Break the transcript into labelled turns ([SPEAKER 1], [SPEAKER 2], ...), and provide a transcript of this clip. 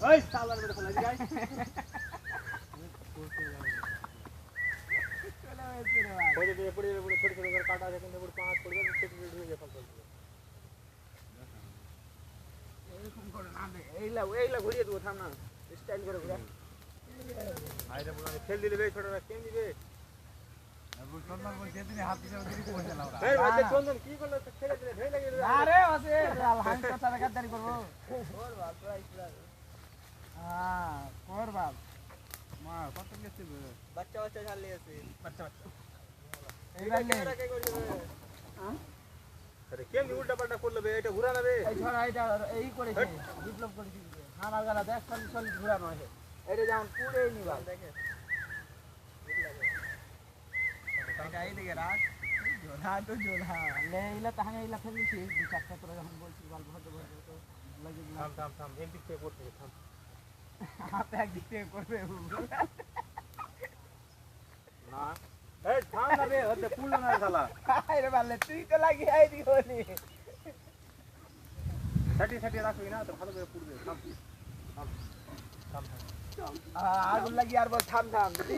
[SPEAKER 1] ওই সালার বেটা ফলাই যাই ওই যে পড়ে পড়ে ছোট ছোট করে কাটা আছে কিন্তু পুরো পাঁচ পড়বে ছোট ছোট হয়ে যায় ফল এরকম করে না দে এইলা ঘুরিয়ে দেবো থাম না স্টাইল করে ঘুরা আইরে বলে খেল দিলে বে ছোটরা কেন দিবে আবু চন্দন বলছে তুমি হাত দিয়ে দিবি পয়সা লাউরা এই ভাই চন্দন কি করলো তো ছেড়ে দিলে ভয় লাগে আরে ওসে হাই কথা গাদ্দারি করব ওর বাপ তোরা ইসরা হ্যাঁ ওর বাপ মা কত গেছে বাচ্চা বাচ্চা ঝালি আছে বাচ্চা বাচ্চা এইবার ক্যামেরা কে করবে হ্যাঁ আরে কেন উল্টা পাল্টা করলে বে এটা ঘুরা না বে এই ছড়া এটা এই করেছে বিপ্লব করেছে হামার গালা দেখ খালি চল ঘুরানো আছে এটা যেমন পুরেই নিবা দেখে এটা এই দিকে রাখ জোলা তো জোলা লে ইলা তাহাঙ্গে ইলা ফেলছি দু চারটা তোরা যখন বলছিস গল্প হতে বলতে তো লাগি থাম থাম এক দিক থেকে করতে থাম হাত এক দিক থেকে করবে না এই থাম না বে হতে পুল না শালা আরে বালে তুই তো লাগি আই দিওনি ছাটি ছাটি রাখবি না তো ভালো করে পুড়বে থাম থাম থাম আগুন লাগি আর বল থাম থাম